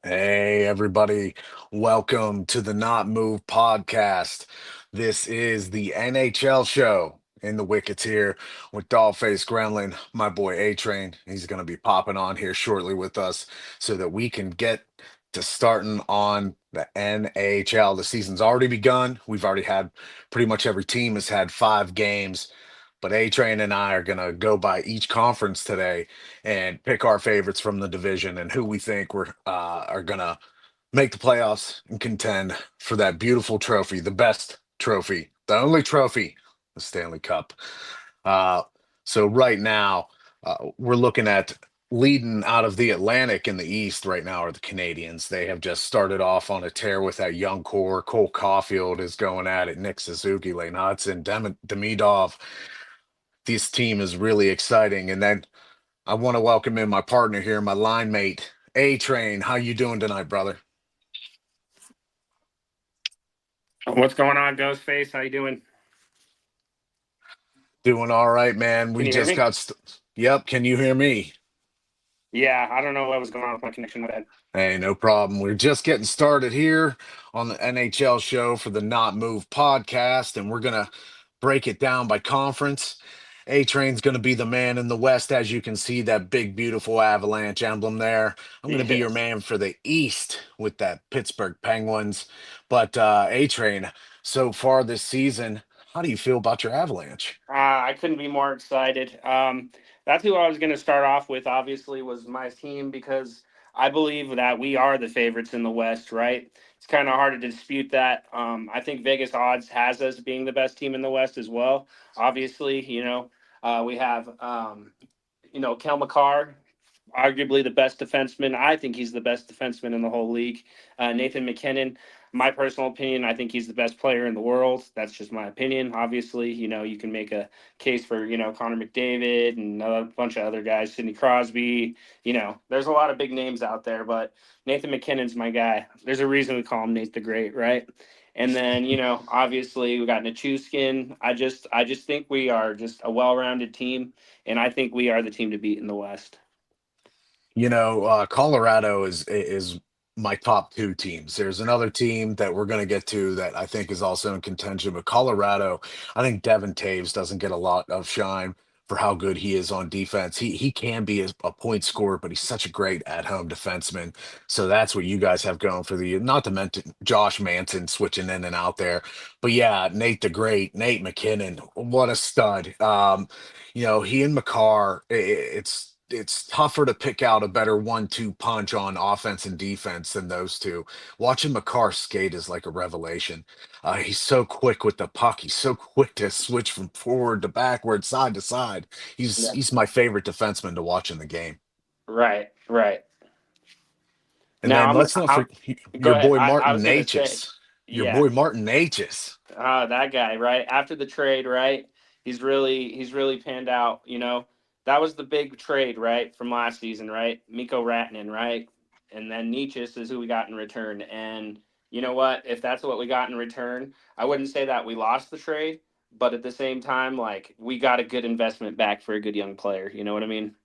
Hey, everybody. Welcome to the Not Move podcast. This is the NHL show in the Wickets here with Dollface Gremlin, my boy Atrain. He's going to be popping on here shortly with us so that we can get to starting on the NHL. The season's already begun. We've already had pretty much every team has had 5 games, but A-Train and I are going to go by each conference today and pick our favorites from the division and who we think we're are gonna make the playoffs and contend for that beautiful trophy, the best trophy, the only trophy, the Stanley Cup. Uh, so right now, we're looking at leading out of the Atlantic in the East right now are the Canadians. They have just started off on a tear with that young core. Cole Caulfield is going at it. Nick Suzuki, Lane Hudson, Demidov. This team is really exciting. And then I want to welcome in my partner here, my line mate, A Train. How you doing tonight, brother? What's going on, Ghostface? How you doing? Doing all right, man. Can We you hear just me? got. Yep. Can you hear me? Yeah, I don't know what was going on with my connection. My bad. Hey, no problem. We're just getting started here on the NHL show for the Not Move podcast, and we're gonna break it down by conference. A Train's gonna be the man in the West, as you can see that big, beautiful Avalanche emblem there. I'm gonna be your Yes. man for the East with that Pittsburgh Penguins. But A Train, so far this season, how do you feel about your Avalanche? I couldn't be more excited. That's who I was going to start off with, obviously, was my team because I believe that we are the favorites in the West, right? It's kind of hard to dispute that. I think Vegas odds has us being the best team in the West as well. Obviously, we have, Kel McCarr, arguably the best defenseman. I think he's the best defenseman in the whole league. Nathan McKinnon, my personal opinion, I think he's the best player in the world. That's just my opinion. Obviously, you can make a case for, Connor McDavid and a bunch of other guys, Sidney Crosby. There's a lot of big names out there, but Nathan McKinnon's my guy. There's a reason we call him Nate the Great, right? And then, obviously we got Nichushkin. I just think we are just a well-rounded team, and I think we are the team to beat in the West. Colorado is my top two teams. There's another team that we're going to get to that I think is also in contention, but Colorado, I think Devin Taves doesn't get a lot of shine for how good he is on defense. He can be a point scorer, but he's such a great at home defenseman. So that's what you guys have going for the not to mention Josh Manson switching in and out there. But yeah, Nate the Great, Nate McKinnon, what a stud. He and McCarr, it's tougher to pick out a better 1-2 punch on offense and defense than those two. Watching McCarr skate is like a revelation. He's so quick with the puck. He's so quick to switch from forward to backward, side to side. Yeah. He's my favorite defenseman to watch in the game. Right, right. And Now then let's not I'm forget go your ahead. boy I Martin was gonna say, Natchez. Your yeah. boy Martin Natchez. That guy, right? After the trade, right? He's really panned out. That was the big trade, right, from last season, right? Miko Ratnin, right? And then Nietzsche is who we got in return. And you know what? If that's what we got in return, I wouldn't say that we lost the trade, but at the same time, like we got a good investment back for a good young player. You know what I mean?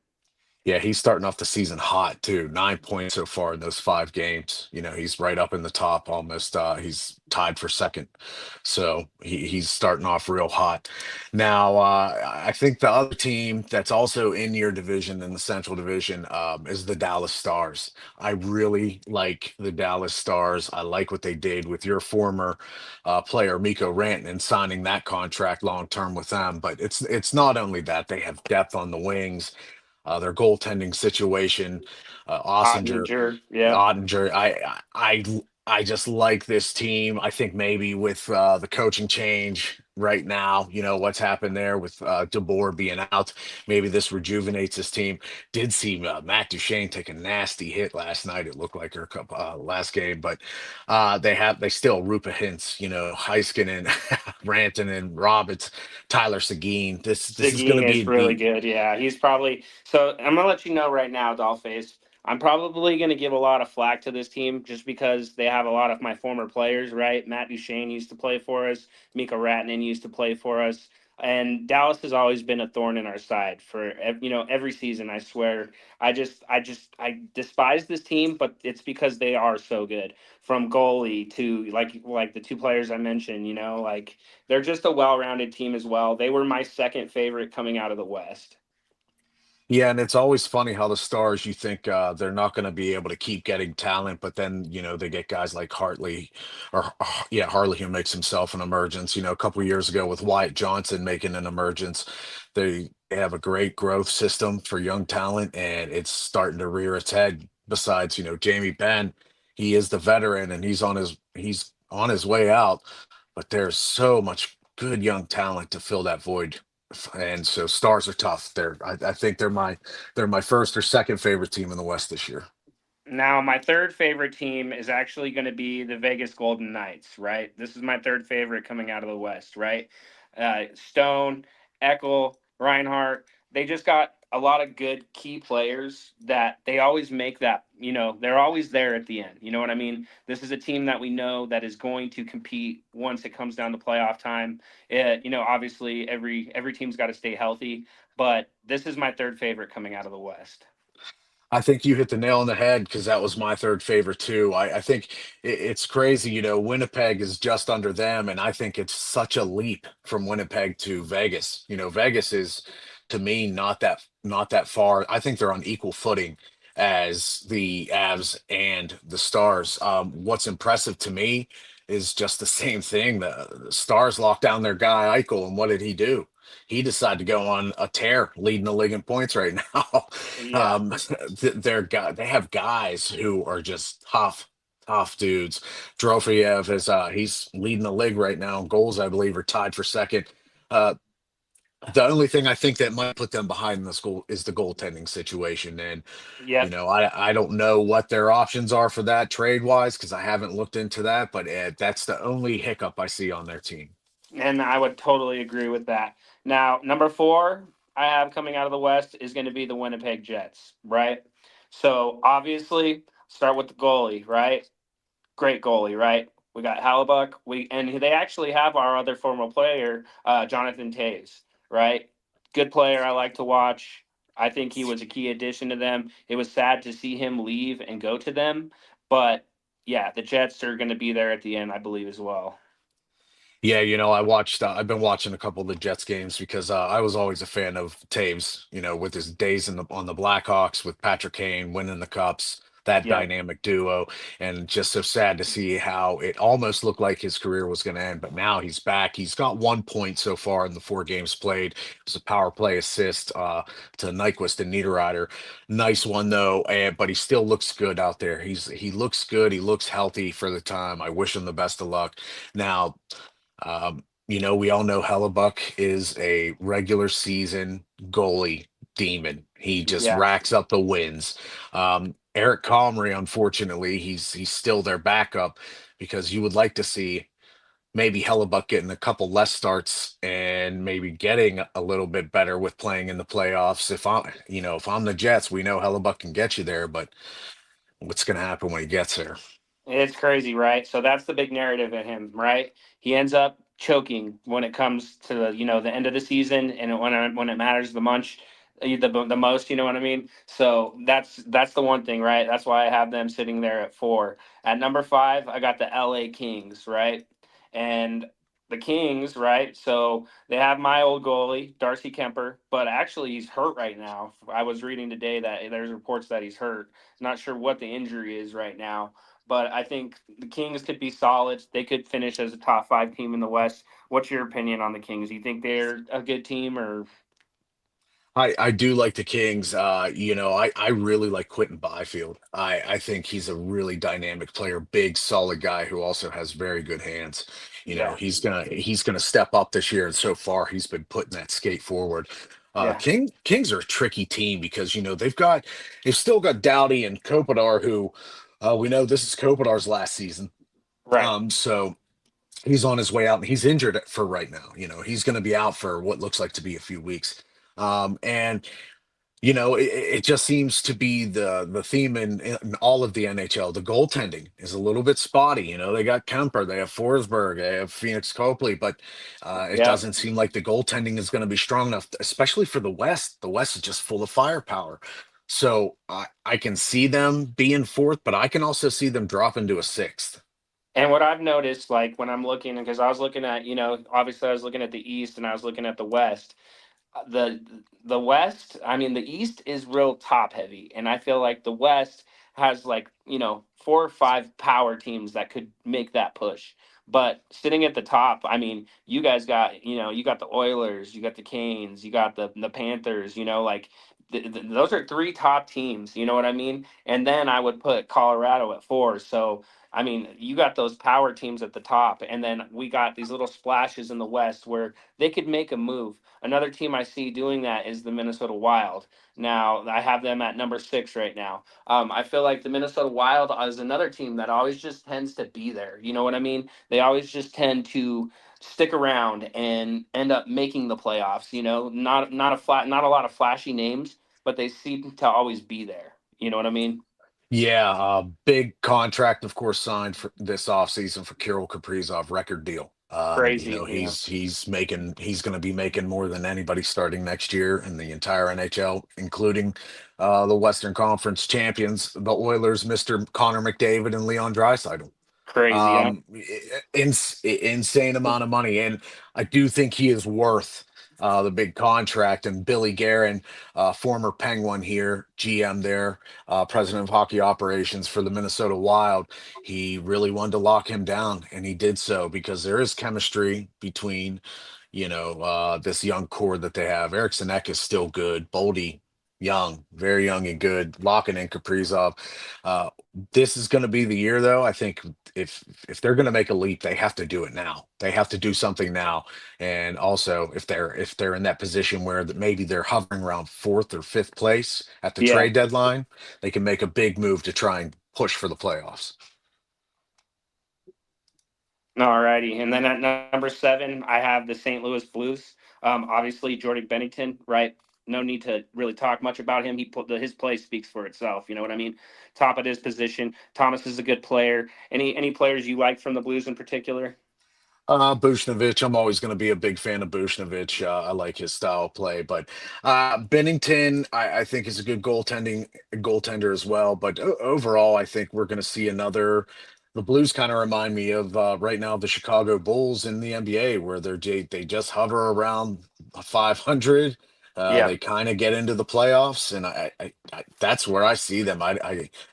Yeah, he's starting off the season hot too. 9 points so far in those 5 games. He's right up in the top almost. He's tied for second. So he's starting off real hot. Now, I think the other team that's also in your division in the Central Division is the Dallas Stars. I really like the Dallas Stars. I like what they did with your former player, Miko Rantanen, signing that contract long term with them. But it's not only that, they have depth on the wings, their goaltending situation, Ossinger, Ottinger, yeah. Ottinger. I just like this team. I think maybe with the coaching change right now, what's happened there with DeBoer being out, maybe this rejuvenates this team. Did see Matt Duchene take a nasty hit last night. It looked like her last game, but they still Rupa Hintz, Heiskanen, Rantanen, Roberts, Tyler Seguin. This is going to Seguin is really be good. Yeah, he's probably so. I'm gonna let you know right now, Dollface. I'm probably gonna give a lot of flack to this team just because they have a lot of my former players. Right, Matt Duchene used to play for us. Mika Ratinen used to play for us. And Dallas has always been a thorn in our side for every season. I swear, I despise this team, but it's because they are so good. From goalie to like the two players I mentioned, like they're just a well-rounded team as well. They were my second favorite coming out of the West. Yeah, and it's always funny how the Stars, you think they're not going to be able to keep getting talent, but then they get guys like Hartley, or yeah, Hartley, who makes himself an emergence. A couple of years ago with Wyatt Johnson making an emergence, they have a great growth system for young talent, and it's starting to rear its head. Besides, Jamie Benn, he is the veteran, and he's on his way out, but there's so much good young talent to fill that void, and so Stars are tough. I think they're my first or second favorite team in the West this year. Now, my third favorite team is actually going to be the Vegas Golden Knights, right? This is my third favorite coming out of the West, right? Stone, Eckel, Reinhardt, they just got a lot of good key players that they always make that, they're always there at the end. You know what I mean? This is a team that we know that is going to compete once it comes down to playoff time. Obviously every team's got to stay healthy, but this is my third favorite coming out of the West. I think you hit the nail on the head because that was my third favorite too. I think it's crazy. Winnipeg is just under them, and I think it's such a leap from Winnipeg to Vegas. Vegas is, to me, not that far. I think they're on equal footing as the Avs and the Stars. What's impressive to me is just the same thing. The Stars locked down their guy Eichel, and what did he do? He decided to go on a tear, leading the league in points right now. Yeah. They have guys who are just tough, tough dudes. Drofiev he's leading the league right now in goals, I believe, are tied for second. Uh, the only thing I think that might put them behind in the school is the goaltending situation, and Yep. I don't know what their options are for that trade wise because I haven't looked into that, but that's the only hiccup I see on their team. And I would totally agree with that. Now, number four I have coming out of the West is going to be the Winnipeg Jets, right? So obviously, start with the goalie, right? Great goalie, right? We got Hallebuck. And they actually have our other former player, Jonathan Taves, right? Good player. I like to watch. I think he was a key addition to them. It was sad to see him leave and go to them, but yeah, the Jets are going to be there at the end, I believe, as well. Yeah, I've been watching a couple of the Jets games because I was always a fan of Taves, with his days on the Blackhawks with Patrick Kane winning the cups, that Yeah. dynamic duo, and just so sad to see how it almost looked like his career was going to end, but now he's back. He's got 1 point so far in the 4 games played. It was a power play assist to Nyquist and Niederreiter. Nice one though, but he still looks good out there. He looks good. He looks healthy for the time. I wish him the best of luck. Now, we all know Hellebuck is a regular season goalie demon. He just Yeah. racks up the wins. Eric Comrie, unfortunately, he's still their backup because you would like to see maybe Hellebuck getting a couple less starts and maybe getting a little bit better with playing in the playoffs. If I'm the Jets, we know Hellebuck can get you there, but what's going to happen when he gets there? It's crazy, right? So that's the big narrative in him, right? He ends up choking when it comes to the end of the season and when it matters the most. You know what I mean? So that's the one thing, right? That's why I have them sitting there at four. At number five, I got the L.A. Kings, right? And the Kings, right? So they have my old goalie, Darcy Kemper, but actually he's hurt right now. I was reading today that there's reports that he's hurt. Not sure what the injury is right now, but I think the Kings could be solid. They could finish as a top five team in the West. What's your opinion on the Kings? You think they're a good team or? I do like the Kings. I really like Quentin Byfield. I think he's a really dynamic player, big, solid guy who also has very good hands. Yeah, He's gonna step up this year, and so far he's been putting that skate forward. yeah, Kings are a tricky team because they've still got Dowdy and Kopitar, who we know this is Kopitar's last season. right. So he's on his way out, and he's injured for right now. He's going to be out for what looks like to be a few weeks. And It just seems to be the theme in all of the NHL. The goaltending is a little bit spotty. They got Kemper, they have Forsberg, they have Phoenix Copley, but it Yeah. doesn't seem like the goaltending is going to be strong enough, especially for the West. The West is just full of firepower. So I can see them being fourth, but I can also see them dropping to a sixth. And what I've noticed, like when I'm looking, because I was looking at, obviously I was looking at the East and I was looking at the West. The West, I mean, the East is real top heavy, and I feel like the West has like four or five power teams that could make that push. But sitting at the top, I mean, you guys got you got the Oilers, you got the Canes, you got the Panthers. Like those are three top teams. You know what I mean? And then I would put Colorado at four. So I mean, you got those power teams at the top, and then we got these little splashes in the West where they could make a move. Another team I see doing that is the Minnesota Wild. Now, I have them at number six right now. I feel like the Minnesota Wild is another team that always just tends to be there. You know what I mean? They always just tend to stick around and end up making the playoffs. Not a lot of flashy names, but they seem to always be there. You know what I mean? Yeah, big contract, of course, signed for this offseason for Kirill Kaprizov, record deal. Crazy. Yeah. He's going to be making more than anybody starting next year in the entire NHL, including the Western Conference champions, the Oilers, Mr. Connor McDavid and Leon Draisaitl. Crazy. Yeah. Insane amount of money, and I do think he is worth the big contract. And Billy Guerin, former Penguin here, GM there, president of hockey operations for the Minnesota Wild, he really wanted to lock him down, and he did so because there is chemistry between, this young core that they have. Eric Sinek is still good. Boldy, young, very young and good. Locking in Kaprizov. Uh, this is going to be the year, though. I think if they're going to make a leap, they have to do it now. They have to do something now. And also, if they're in that position where that maybe they're hovering around fourth or fifth place at the Yeah. trade deadline, they can make a big move to try and push for the playoffs. Alrighty, and then at number seven, I have the St. Louis Blues. Obviously, Jordy Bennington, right? No need to really talk much about him. His play speaks for itself. You know what I mean? Top of his position. Thomas is a good player. Any players you like from the Blues in particular? Bushnovich, I'm always going to be a big fan of Bushnovich. I like his style of play, but Bennington, I think is a good goaltender as well. But overall, I think we're going to see another. The Blues kind of remind me of right now the Chicago Bulls in the NBA, where they just hover around 500. Yeah. They kind of get into the playoffs, and that's where I see them.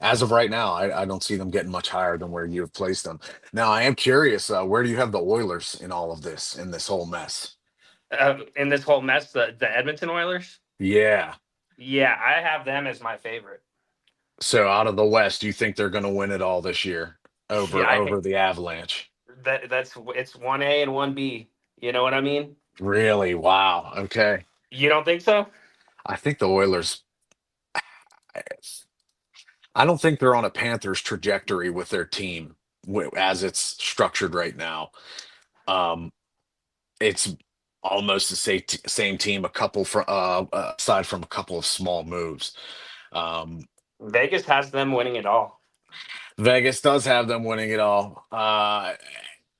As of right now, I don't see them getting much higher than where you have placed them. Now, I am curious, where do you have the Oilers in all of this, in this whole mess? In this whole mess, the Edmonton Oilers. Yeah. Yeah, I have them as my favorite. So out of the West, do you think they're going to win it all this year Yeah, over the Avalanche? that's it's 1A and 1B. You know what I mean? Really? Wow. Okay. You don't think so? I think the Oilers, I don't think they're on a Panthers trajectory with their team as it's structured right now. Um, it's almost the same team, a couple from aside from a couple of small moves. Um, Vegas has them winning it all. Vegas does have them winning it all.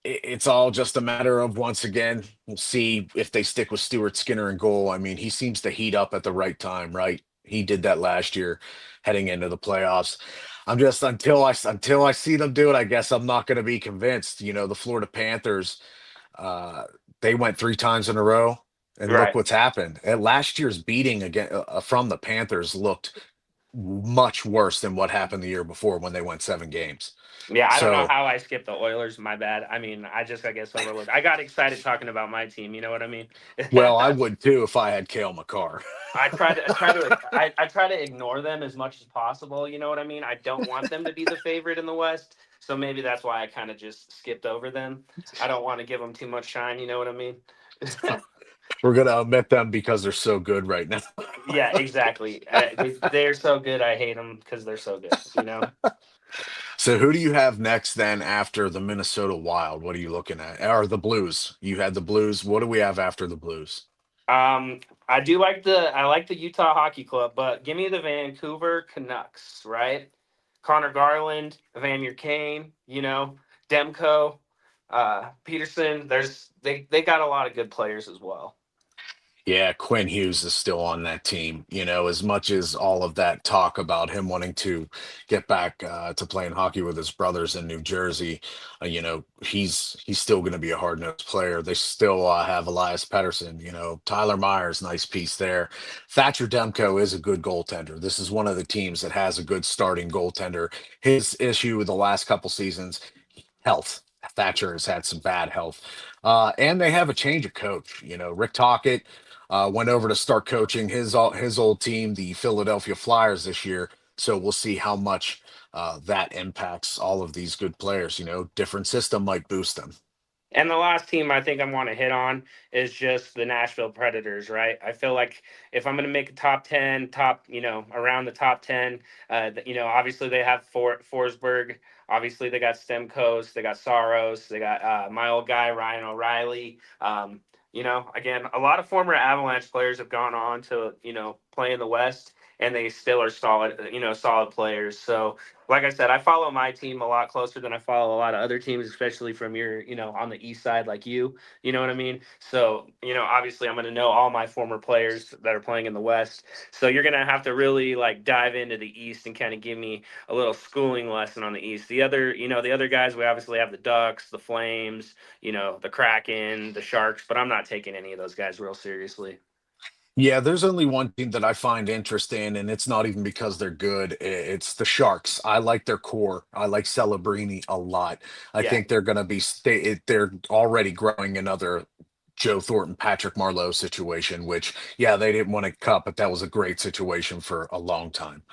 It's all just a matter of, once again, we'll see if they stick with Stuart Skinner in goal. I mean, he seems to heat up at the right time, right? He did that last year, heading into the playoffs. I'm just until I see them do it. I guess I'm not going to be convinced. The Florida Panthers, uh, they went three times in a row, and look Right. what's happened. And last year's beating again from the Panthers looked much worse than what happened the year before when they went 7 games. Yeah, I don't know So, how I skipped the Oilers. My bad. I mean, I guess overlooked. I got excited talking about my team. You know what I mean? well, I would too if I had Kale McCarr. I try to ignore them as much as possible. You know what I mean? I don't want them to be the favorite in the West, so maybe that's why I kind of just skipped over them. I don't want to give them too much shine. You know what I mean? We're gonna omit them because they're so good right now. Yeah, exactly. They're so good. I hate them because they're so good. You know. So who do you have next then after the Minnesota Wild? What are you looking at? Or the Blues? You had the Blues. What do we have after the Blues? I like the Utah Hockey Club, but give me the Vancouver Canucks, right? Connor Garland, Evander Kane, Demko, Peterson. They got a lot of good players as well. Yeah, Quinn Hughes is still on that team. As much as all of that talk about him wanting to get back to playing hockey with his brothers in New Jersey, he's still going to be a hard nosed player. They still have Elias Pettersson. Tyler Myers, nice piece there. Thatcher Demko is a good goaltender. This is one of the teams that has a good starting goaltender. His issue with the last couple seasons, health. Thatcher has had some bad health. And they have a change of coach. Rick Tocchet went over to start coaching his old team, the Philadelphia Flyers, this year. So we'll see how much that impacts all of these good players. Different system might boost them. And the last team I think I want to hit on is just the Nashville Predators, right? I feel like if I'm going to make a top 10, around the top 10, obviously they have Forsberg. Obviously they got Stemkos, they got Saros, they got my old guy, Ryan O'Reilly. Again, a lot of former Avalanche players have gone on to, play in the West, and they still are solid, solid players. So like I said, I follow my team a lot closer than I follow a lot of other teams, especially from your, on the east side like you. You know what I mean? So, obviously I'm going to know all my former players that are playing in the West. So you're going to have to really like dive into the East and kind of give me a little schooling lesson on the East. The other guys, we obviously have the Ducks, the Flames, the Kraken, the Sharks, but I'm not taking any of those guys real seriously. Yeah, there's only one team that I find interest in, and it's not even because they're good. It's the Sharks. I like their core. I like Celebrini a lot. I Yeah. think they're going to they're already growing another Joe Thornton, Patrick Marleau situation, which, yeah, they didn't win a cup, but that was a great situation for a long time.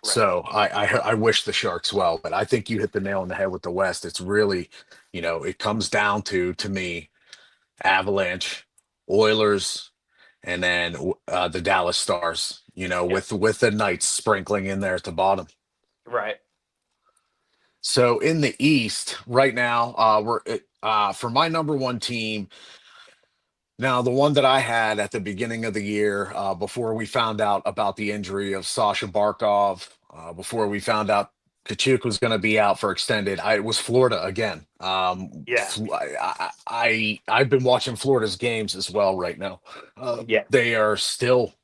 Right. So I wish the Sharks well, but I think you hit the nail on the head with the West. It's really, it comes down to me, Avalanche, Oilers, and then the Dallas Stars. Yep. With the Knights sprinkling in there at the bottom. Right. So in the East right now, we're for my number one team. Now, the one that I had at the beginning of the year, before we found out about the injury of Sasha Barkov, before we found out Kachuk was going to be out for extended, it was Florida again. Yeah. I've been watching Florida's games as well right now. Yeah. They are still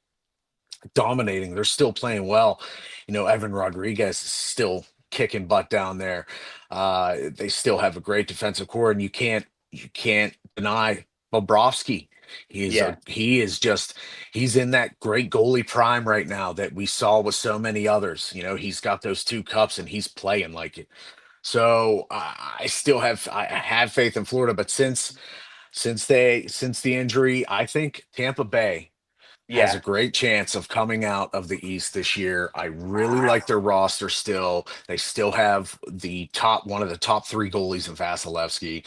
dominating. They're still playing well. Evan Rodriguez is still kicking butt down there. They still have a great defensive core, and you can't deny Bobrovsky. Yeah. He's in that great goalie prime right now that we saw with so many others. He's got those two cups and he's playing like it. So I have faith in Florida, but since the injury, I think Tampa Bay has a Yeah. great chance of coming out of the East this year. I really like their roster still. They still have one of the top three goalies in Vasilevsky.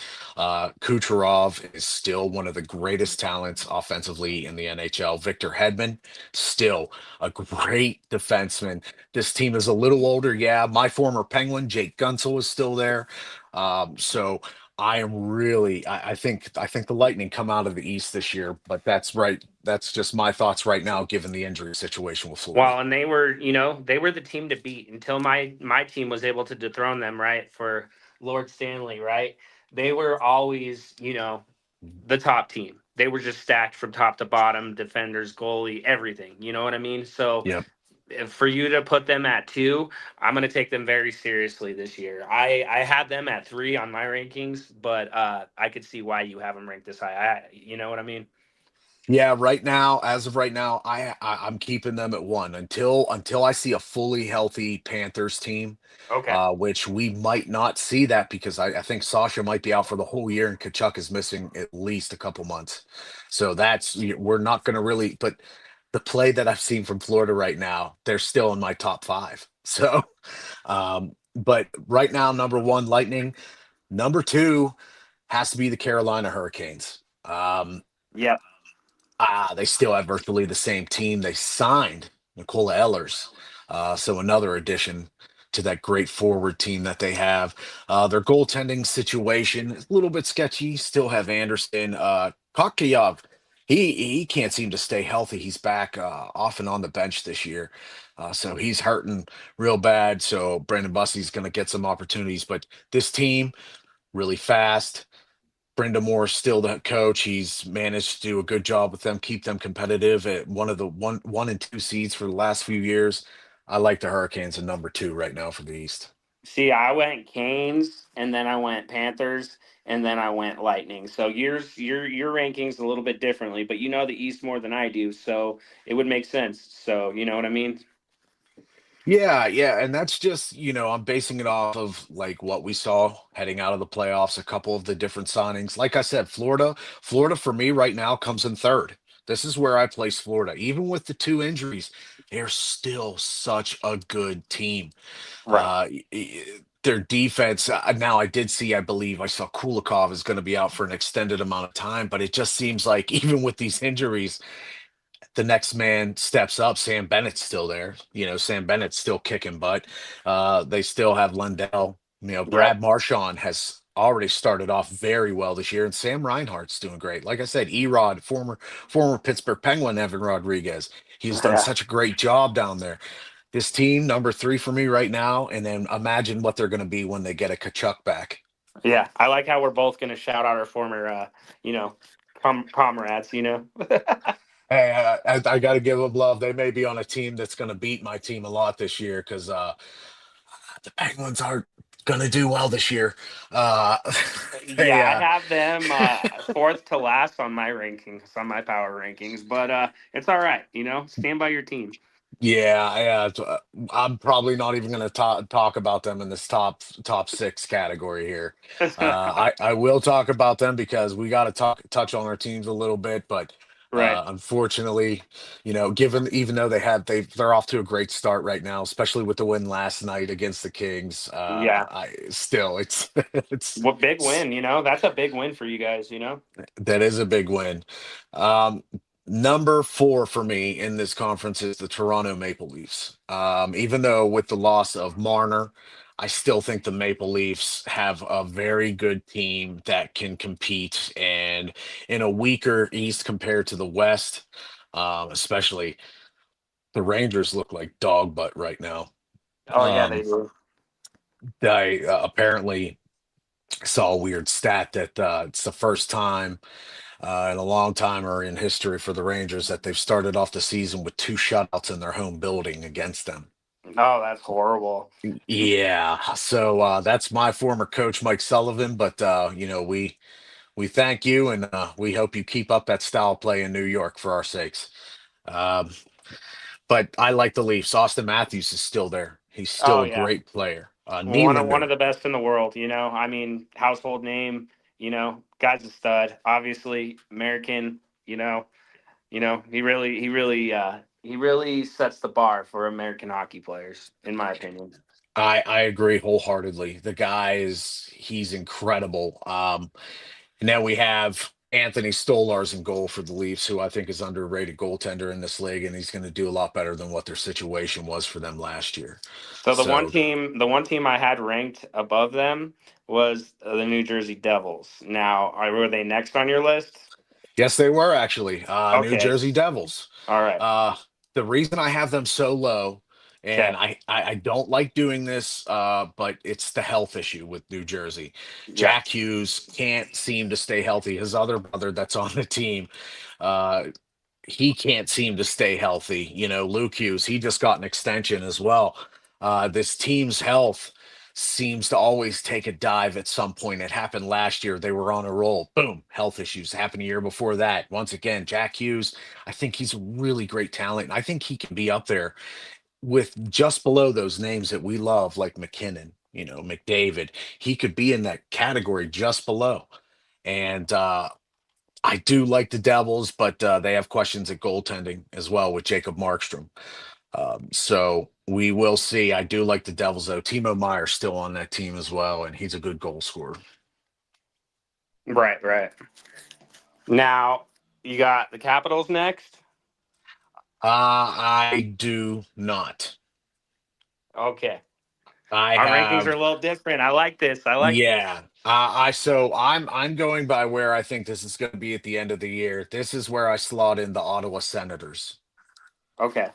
Kucherov is still one of the greatest talents offensively in the NHL. Victor Hedman, still a great defenseman. This team is a little older. Yeah, my former Penguin, Jake Gunsel, is still there. So I think the Lightning come out of the East this year, but that's right. That's just my thoughts right now, given the injury situation with Florida. Well, and they were the team to beat until my team was able to dethrone them, right? For Lord Stanley, right? They were always, the top team. They were just stacked from top to bottom, defenders, goalie, everything. You know what I mean? So Yep. for you to put them at two, I'm going to take them very seriously this year. I had them at three on my rankings, but I could see why you have them ranked this high. You know what I mean? Yeah, right now, as of right now, I'm keeping them at one until I see a fully healthy Panthers team, Okay. which we might not see that because I think Sasha might be out for the whole year and Kachuk is missing at least a couple months. So we're not going to really. But the play that I've seen from Florida right now, they're still in my top five. So, but right now, number one, Lightning. Number two has to be the Carolina Hurricanes. Yep. They still have virtually the same team. They signed Nicola Ehlers, so another addition to that great forward team that they have. Their goaltending situation is a little bit sketchy. Still have Anderson, Kotkayov. he can't seem to stay healthy. He's back off and on the bench this year, so he's hurting real bad. So Brandon Bussey's going to get some opportunities, but this team really fast. Brenda Moore's still the coach. He's managed to do a good job with them, keep them competitive at one of the one and two seeds for the last few years. I like the Hurricanes at number two right now for the East. See, I went Canes, and then I went Panthers, and then I went Lightning. So your rankings a little bit differently, but you know the East more than I do, so it would make sense. So you know what I mean? Yeah, yeah, and that's just, I'm basing it off of like what we saw heading out of the playoffs, a couple of the different signings. Like I said, Florida for me right now comes in third. This is where I place Florida. Even with the two injuries, they're still such a good team. Right. Their defense, now I did see, I believe I saw Kulikov is going to be out for an extended amount of time, but it just seems like even with these injuries, the next man steps up. Sam Bennett's still there. Sam Bennett's still kicking butt. They still have Lundell. Yep. Brad Marchand has already started off very well this year, and Sam Reinhart's doing great. Like I said, Erod, former Pittsburgh Penguin, Evan Rodriguez, he's done Yeah. such a great job down there. This team, number three for me right now, and then imagine what they're going to be when they get a Kachuk back. Yeah. I like how we're both going to shout out our former, you know, comrades. You know. Hey, I got to give them love. They may be on a team that's going to beat my team a lot this year because the Penguins aren't going to do well this year. Uh, Yeah, they, I have them fourth to last on my rankings, on my power rankings, but it's all right. You know, stand by your team. yeah, yeah. I'm probably not even going to talk about them in this top six category here. I will talk about them because we got to touch on our teams a little bit, but Right. unfortunately, given even though they're off to a great start right now, especially with the win last night against the Kings. Yeah. I still it's What big win, you know? That's a big win for you guys, you know? That is a big win. Um, Number four for me in this conference is the Toronto Maple Leafs. Even though with the loss of Marner, I still think the Maple Leafs have a very good team that can compete. And in a weaker East compared to the West, especially the Rangers look like dog butt right now. Oh yeah, they Um, do. I apparently saw a weird stat that it's the first time in a long time or in history for the Rangers that they've started off the season with two shutouts in their home building against them. Oh, that's horrible. Yeah, so that's my former coach Mike Sullivan, but we thank you and we hope you keep up that style of play in New York for our sakes. Um, but I like the Leafs. Austin Matthews is still there. He's still Oh a yeah. great player. One of Nylander. the best in the world, you know. I mean, household name, you know, guy's a stud. Obviously, American, he really sets the bar for American hockey players, in my opinion. I agree wholeheartedly. The guy he's incredible. And then we have Anthony Stolarz in goal for the Leafs, who I think is underrated goaltender in this league, and he's going to do a lot better than what their situation was for them last year. So So, the one team I had ranked above them was the New Jersey Devils. Now, were they next on your list? yes, they were actually New Okay. Jersey Devils. All right. Uh, the reason I have them so low, and Okay. I don't like doing this, but it's the health issue with New Jersey. Yeah. Jack Hughes can't seem to stay healthy. His other brother that's on the team, uh, he can't seem to stay healthy. Luke Hughes, he just got an extension as well. This team's health seems to always take a dive at some point. It happened last year. They were on a roll. Boom, health issues happened a year before that. Once again, Jack Hughes, I think he's a really great talent. I think he can be up there with just below those names that we love, like McKinnon, McDavid. He could be in that category just below. And I do like the Devils, but they have questions at goaltending as well with Jacob Markstrom. So we will see. I do like the Devils, though. Timo Meyer's still on that team as well, and he's a good goal scorer. Right, right. Now, you got the Capitals next. I do not. Okay. I Our rankings are have, a little different. I like this. I like this. yeah. I'm going by where I think this is going to be at the end of the year. This is where I slot in the Ottawa Senators. Okay.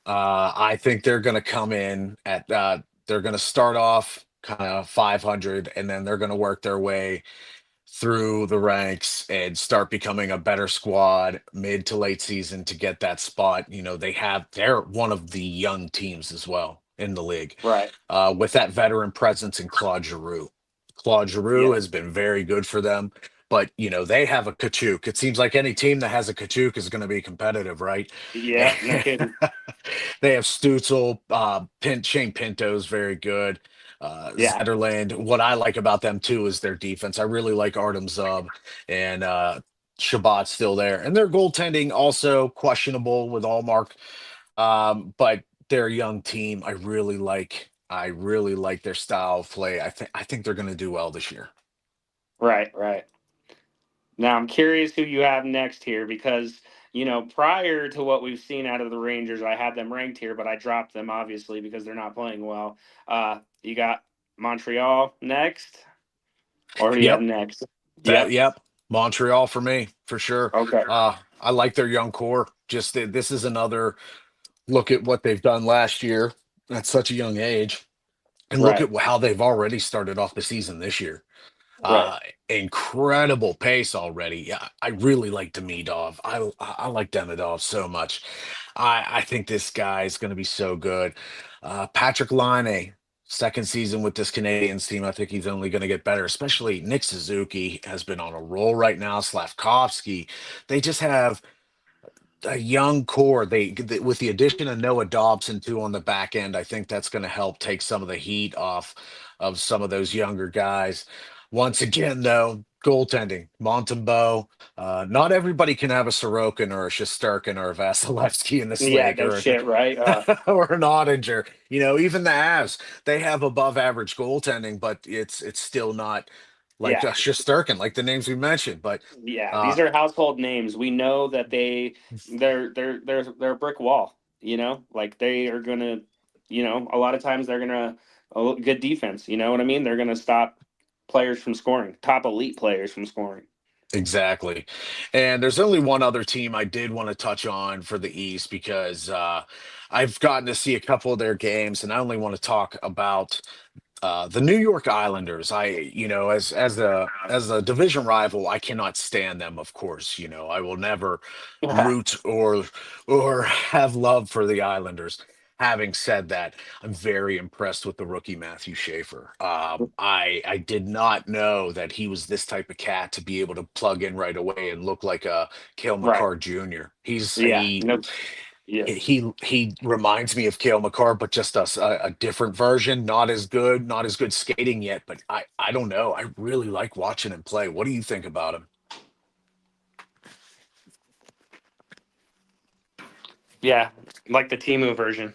I think they're going to come in at they're going to start off kind of 500, and then they're going to work their way through the ranks and start becoming a better squad mid to late season to get that spot. They're one of the young teams as well in the league, Right. with that veteran presence in Claude Giroux. Claude Giroux Yeah. has been very good for them, but they have a Kachuk. It seems like any team that has a Kachuk is going to be competitive, right? Yeah. No kidding. They have Stutzel, Shane Pinto's very good. Yeah. Zetterland. What I like about them too is their defense. I really like Artem Zub and Shabbat's still there, and their goaltending also questionable with Allmark. But they're a young team. I really like. I really like their style of play. I think they're going to do well this year. Right. Right. Now I'm curious who you have next here because prior to what we've seen out of the Rangers, I had them ranked here, but I dropped them obviously because they're not playing well. You got Montreal next, or who do you have Yep. next? That. Yep. Yep. Montreal for me for sure. Okay. I like their young core. Just this is another look at what they've done last year at such a young age, and look Right. at how they've already started off the season this year. Right. Uh, Incredible pace already. Yeah, I really like Demidov. I like Demidov so much. I think this guy is going to be so good. Patrick Laine, second season with this Canadians team. I think he's only going to get better. Especially Nick Suzuki has been on a roll right now. Slavkovsky. They just have a young core. With the addition of Noah Dobson too on the back end, I think that's going to help take some of the heat off of some of those younger guys. Once again, though, goaltending, Montembeau. Not everybody can have a Sorokin or a Shesterkin or a Vasilevsky in this Yeah. league, No or shit. Right. or an Ottinger. Even the Avs, they have above average goaltending, but it's still not like Yeah. a Shesterkin, like the names we mentioned. But Yeah. uh, These are household names. We know that they're a brick wall. Like they are gonna. A lot of times they're gonna good defense. You know what I mean? They're gonna stop players from scoring, top elite players from scoring. Exactly. And there's only one other team I did want to touch on for the East because I've gotten to see a couple of their games, and I only want to talk about the New York Islanders. As a division rival, I cannot stand them. Of course, I will never root or have love for the Islanders. Having said that, I'm very impressed with the rookie Matthew Schaefer. I did not know that he was this type of cat to be able to plug in right away and look like a Cale Right. McCarr Jr. He's Yeah. he No. Yeah. he reminds me of Cale McCarr, but just a different version. Not as good skating yet, but I don't know. I really like watching him play. What do you think about him? Yeah. Like the Timu version.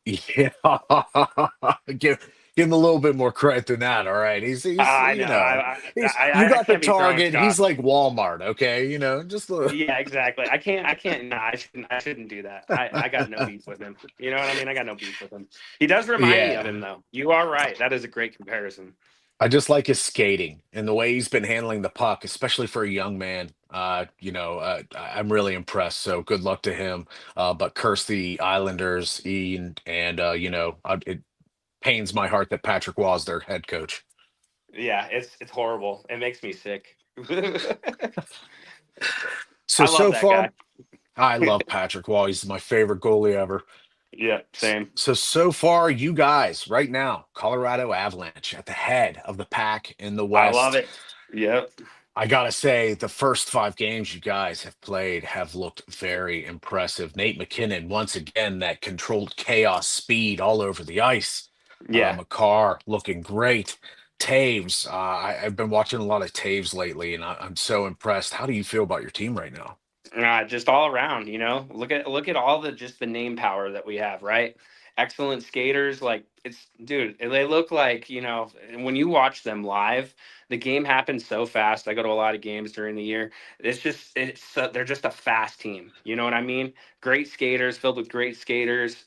Yeah, give him a little bit more credit than that. All right, he's I know. you I got the can't be throwing target. He's shots. like Walmart. Okay, just a little. Yeah, exactly. I can't. I can't. No, I shouldn't do that. I got no beef with him. You know what I mean? I got no beef with him. He does remind me of Yeah. him, though. You are right. That is a great comparison. I just like his skating and the way he's been handling the puck, especially for a young man. I'm really impressed. So good luck to him. But curse the Islanders, Ian, and it pains my heart that Patrick Waugh is their head coach. Yeah, it's horrible. It makes me sick. So I love so that guy. far, I love Patrick Waugh. He's my favorite goalie ever. Yeah, same. So far, you guys right now, Colorado Avalanche at the head of the pack in the I love West. it. Yep. I gotta say, the first 5 games you guys have played have looked very impressive. Nate McKinnon, once again, that controlled chaos speed all over the ice. Yeah. McCarr looking great. Taves, I've been watching a lot of Taves lately, and I'm so impressed. How do you feel about your team right now? Just all around, look at all the just the name power that we have, right? excellent skaters. Like it's, dude, they look like, when you watch them live, the game happens so fast. I go to a lot of games during the year. They're just a fast team. You know what I mean? Great skaters, filled with great skaters.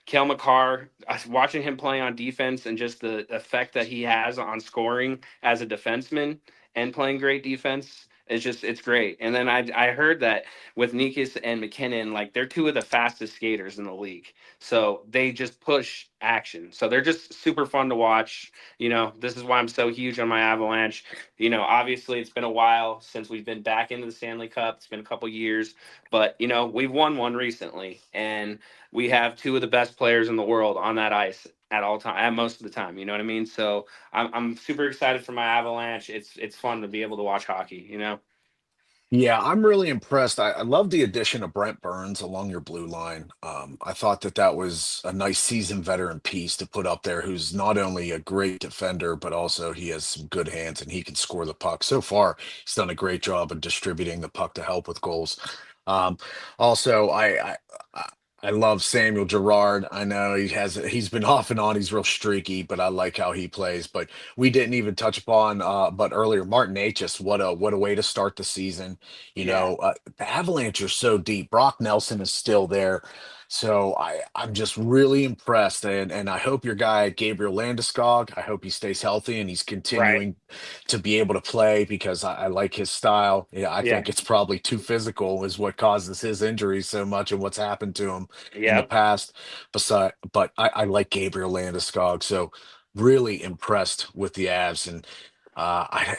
Kel McCarr, watching him play on defense and just the effect that he has on scoring as a defenseman and playing great defense. It's great. And then I heard that with Nikas and McKinnon, like they're two of the fastest skaters in the league. So they just push action. So they're just super fun to watch. This is why I'm so huge on my Avalanche. Obviously it's been a while since we've been back into the Stanley Cup. It's been a couple years, but we've won one recently, and we have two of the best players in the world on that ice at all time, at most of the time. You know what I mean? So I'm super excited for my Avalanche. It's fun to be able to watch hockey. Yeah, I'm really impressed. I love the addition of Brent Burns along your blue line. I thought that that was a nice seasoned veteran piece to put up there, who's not only a great defender, but also he has some good hands and he can score the puck. So far, he's done a great job of distributing the puck to help with goals. Um, also, I love Samuel Gerard. I know he's been off and on. He's real streaky, but I like how he plays. But we didn't even touch upon but earlier Martin Hs. What a way to start the season. Yeah. The Avalanche are so deep. Brock Nelson is still there. So I'm just really impressed, and I hope your guy Gabriel Landeskog. I hope he stays healthy and he's Right. continuing to be able to play because I like his style. Yeah, I Yeah. think it's probably too physical is what causes his injuries so much and what's happened to him in the Yep. past. But I like Gabriel Landeskog, so really impressed with the Avs, and I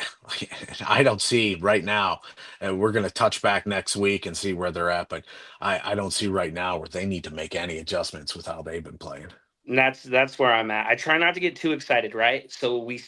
I don't see right now. We're going to touch back next week and see where they're at, but I don't see right now where they need to make any adjustments with how they've been playing. And that's where I'm at. I try not to get too excited, right? So we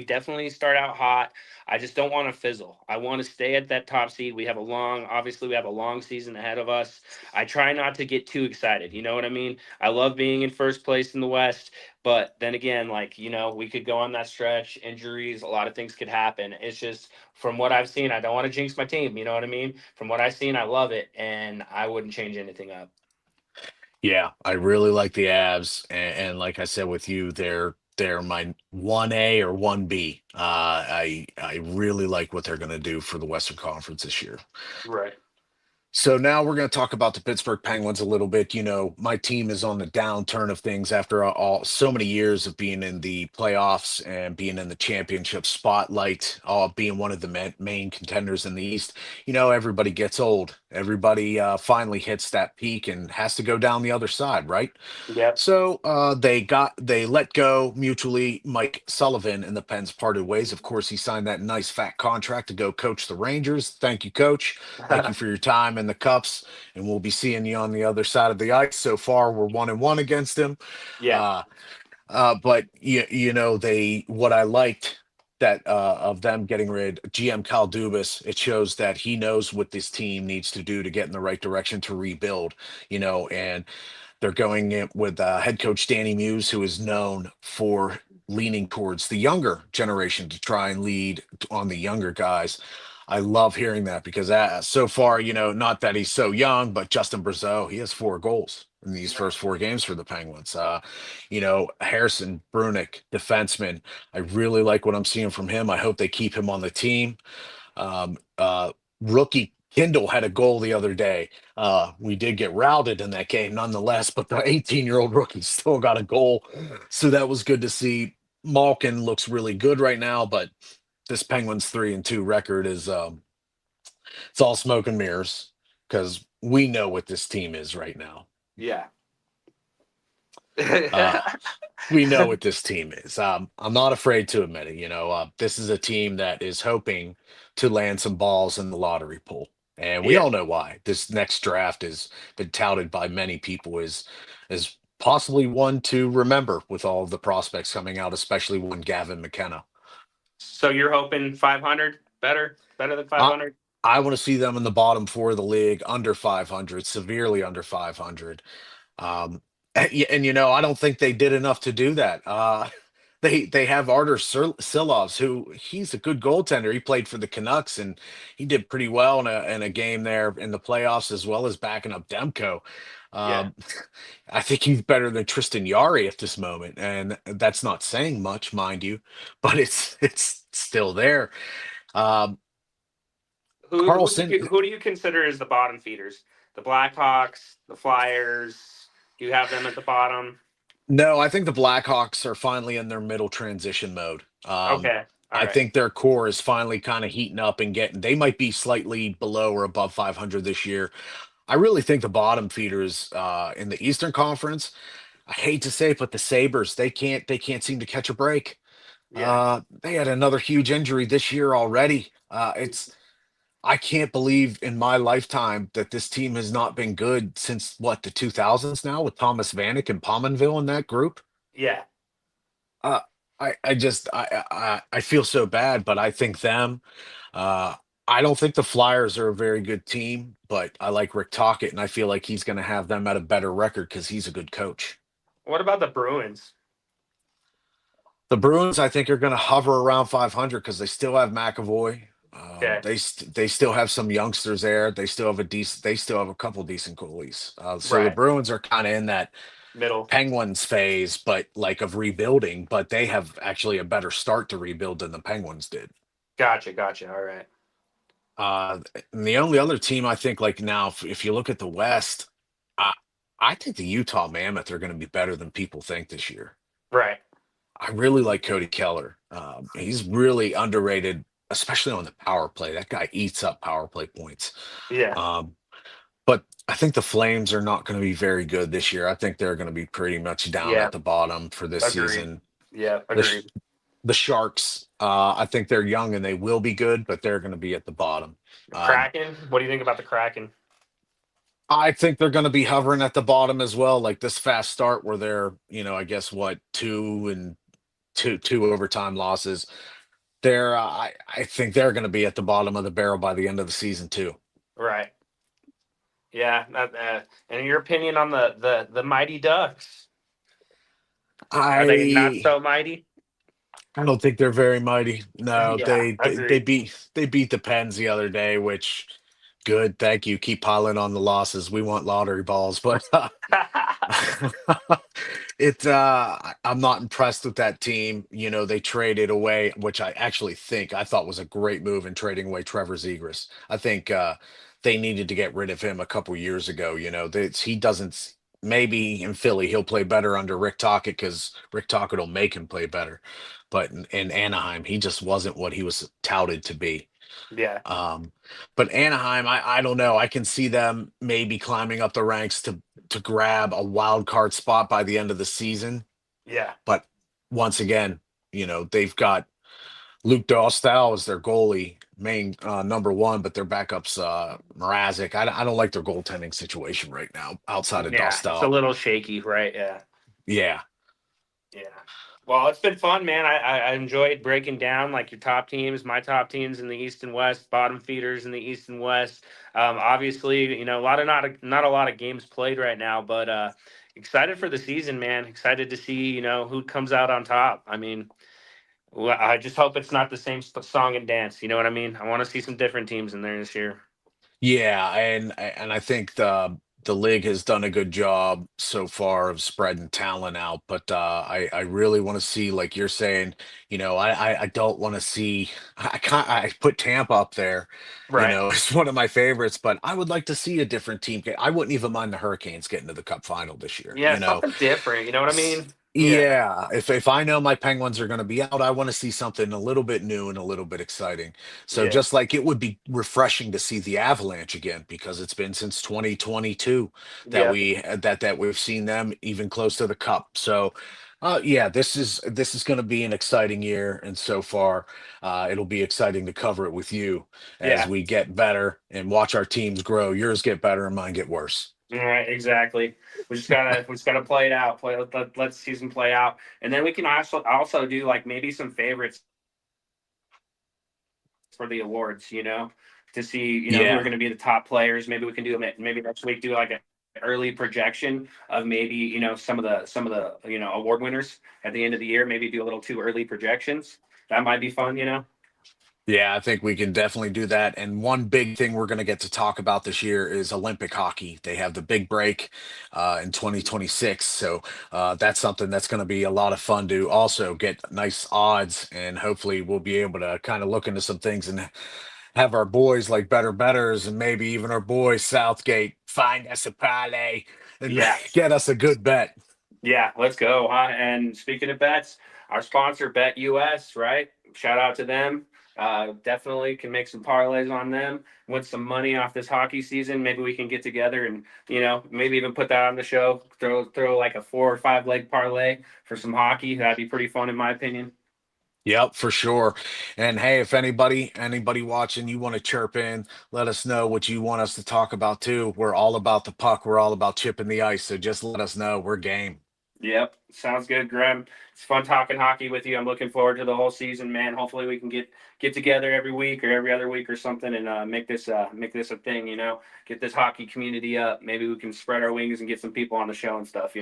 definitely start out hot. I just don't want to fizzle. I want to stay at that top seed. Obviously we have a long season ahead of us. I try not to get too excited. You know what I mean? I love being in first place in the West, but then again, like, we could go on that stretch, injuries, a lot of things could happen. It's just from what I've seen, I don't want to jinx my team. You know what I mean? From what I've seen, I love it, and I wouldn't change anything up. Yeah, I really like the Avs, and like I said with you, they're my 1A or 1B. I really like what they're going to do for the Western Conference this year. Right. So now we're going to talk about the Pittsburgh Penguins a little bit. My team is on the downturn of things after so many years of being in the playoffs and being in the championship spotlight, being one of the main contenders in the East. Everybody gets old. Everybody finally hits that peak and has to go down the other side, right? Yep. So they let go mutually. Mike Sullivan and the Pens parted ways. Of course, he signed that nice fat contract to go coach the Rangers. Thank you, coach. Thank you for your time in the Cups, and we'll be seeing you on the other side of the ice. So far, we're 1-1 against him. Yeah. Uh, but they what I liked that of them getting rid GM Kyle Dubas, it shows that he knows what this team needs to do to get in the right direction to rebuild. And they're going in with head coach Danny Muse, who is known for leaning towards the younger generation to try and lead on the younger guys. I love hearing that because so far, not that he's so young, but Justin Brazeau, he has 4 goals in these Right. first 4 games for the Penguins. Harrison Brunick, defenseman. I really like what I'm seeing from him. I hope they keep him on the team. Rookie Kindle had a goal the other day. We did get routed in that game nonetheless, but the 18-year-old rookie still got a goal. So that was good to see. Malkin looks really good right now, but this Penguins 3-2 record is it's all smoke and mirrors because we know what this team is right now. Yeah. Uh, we know what this team is. I'm not afraid to admit it. This is a team that is hoping to land some balls in the lottery pool, and we Yeah. all know why. This next draft has been touted by many people as possibly one to remember with all of the prospects coming out, especially one Gavin McKenna. So you're hoping 500, better than I 500? I want to see them in the bottom 4 of the league, under 500, severely under 500. Um, and I don't think they did enough to do that. They have Artur Silovs, who he's a good goaltender. He played for the Canucks and he did pretty well in a game there in the playoffs, as well as backing up Demko. Yeah. Um, I think he's better than Tristan Yari at this moment, and that's not saying much, mind you, but it's still there. Um, Carlson, Who do you consider as the bottom feeders? The Blackhawks, the Flyers. Do you have them at the bottom? no, I think the Blackhawks are finally in their middle transition mode. Okay. All I right. think their core is finally kind of heating up and getting. They might be slightly below or above 500 this year. I really think the bottom feeders in the Eastern Conference. I hate to say it, but the Sabres they can't seem to catch a break. Yeah. They had another huge injury this year already. It's I can't believe in my lifetime that this team has not been good since what the 2000s now with Thomas Vanek and Pominville in that group. Yeah. Uh, I just I feel so bad, but I think them. Uh, I don't think the Flyers are a very good team, but I like Rick Tocchet, and I feel like he's going to have them at a better record because he's a good coach. What about the Bruins? The Bruins, I think, are going to hover around 500 because they still have McAvoy. Okay. They still have some youngsters there. They still have a decent. They still have a couple decent goalies. So the Right. Bruins are kind of in that Middle. Penguins phase, but like of rebuilding. But they have actually a better start to rebuild than the Penguins did. Gotcha. Gotcha. All right. Uh, and the only other team I think like now, if you look at the West, I, I think the Utah Mammoth are going to be better than people think this year. Right. I really like Cody Keller. He's really underrated, especially on the power play. That guy eats up power play points. Yeah. Um, but I think the Flames are not going to be very good this year. I think they're going to be pretty much down Yeah. at the bottom for this Agreed. season. Yeah. The Sh- Agreed. the Sharks, I think they're young and they will be good, but they're going to be at the bottom. Um, Kraken. What do you think about the Kraken? I think they're going to be hovering at the bottom as well. Like this fast start where they're, I guess what two overtime losses. I think they're going to be at the bottom of the barrel by the end of the season too. Right. Yeah. And your opinion on the Mighty Ducks? Are they not I so mighty? I don't think they're very mighty. No, Yeah. they Agreed. beat the Pens the other day, which good. Thank you. Keep piling on the losses. We want lottery balls, but I'm not impressed with that team. They traded away, which I actually think I thought was a great move in trading away Trevor Zegras. I think they needed to get rid of him a couple years ago. He doesn't. Maybe in Philly he'll play better under Rick Tocchet because Rick Tocchet will make him play better. But in Anaheim, he just wasn't what he was touted to be. Yeah. Um, but Anaheim, I don't know. I can see them maybe climbing up the ranks to grab a wild card spot by the end of the season. Yeah. But once again, they've got Luke Dostal as their goalie, main number one, but their backups Mrazek. I don't like their goaltending situation right now outside of Yeah. It's a Dostal. little shaky, right? Yeah. Yeah, Yeah. Well, it's been fun, man. I enjoyed breaking down like your top teams, my top teams in the East and West, bottom feeders in the East and West. Obviously, a lot of not a lot of games played right now, but excited for the season, man. Excited to see who comes out on top. I mean, I just hope it's not the same song and dance. You know what I mean? I want to see some different teams in there this year. yeah, and I think the league has done a good job so far of spreading talent out, but I really want to see, like you're saying, I don't want to see. I put Tampa up there, Right. it's one of my favorites, but I would like to see a different team. I wouldn't even mind the Hurricanes getting to the Cup final this year. Yeah, something different. You know what I mean? Yeah. Yeah, if I know my Penguins are going to be out, I want to see something a little bit new and a little bit exciting. So Yeah. just like it would be refreshing to see the Avalanche again because it's been since 2022 that Yeah. we've seen them even close to the Cup. So yeah, this is going to be an exciting year, and so far it'll be exciting to cover it with you as Yeah. we get better and watch our teams grow. Yours get better and mine get worse. All right, exactly. We just gotta play it out. Let the season play out, and then we can also do like maybe some favorites for the awards. To see who are Yeah. going to be the top players. Maybe we can do maybe next week do like a early projection of maybe some of the award winners at the end of the year. Maybe do a little too early projections. That might be fun. Yeah, I think we can definitely do that. And one big thing we're going to get to talk about this year is Olympic hockey. They have the big break in 2026. So that's something that's going to be a lot of fun to also get nice odds. And hopefully we'll be able to kind of look into some things and have our boys like Better Betters and maybe even our boy Southgate find us a parlay and Yeah. get us a good bet. Yeah, let's go, huh? And speaking of bets, our sponsor, Bet US, right? Shout out to them. Definitely can make some parlays on them, win some money off this hockey season. Maybe we can get together and maybe even put that on the show. Throw like a 4 or 5 leg parlay for some hockey. That'd be pretty fun, in my opinion. Yep, for sure. And hey, if anybody watching, you want to chirp in, let us know what you want us to talk about too. We're all about the puck. We're all about chipping the ice. So just let us know. We're game. Yep, sounds good, Graham. It's fun talking hockey with you. I'm looking forward to the whole season, man. Hopefully, we can get together every week or every other week or something and make this a thing. Get this hockey community up. Maybe we can spread our wings and get some people on the show and stuff.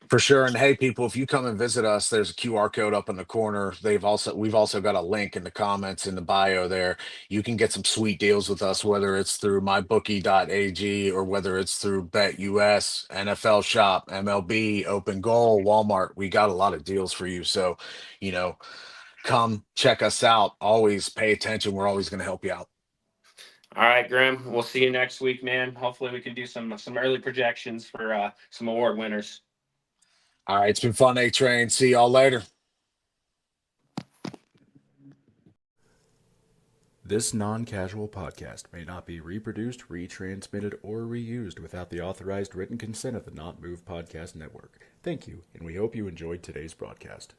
For sure. And hey, people, if you come and visit us, there's a QR code up in the corner. We've also got a link in the comments in the bio there. You can get some sweet deals with us, whether it's through mybookie.ag or whether it's through BetUS, NFL Shop, MLB, Open Goal, Walmart. We got a lot of deals for you. So, you know, come check us out. Always pay attention. We're always going to help you out. All right, Graham. We'll see you next week, man. Hopefully, we can do some early projections for some award winners. All right. It's been fun, A-Train. See y'all later. This non casual podcast may not be reproduced, retransmitted, or reused without the authorized written consent of the Not Move Podcast Network. Thank you, and we hope you enjoyed today's broadcast.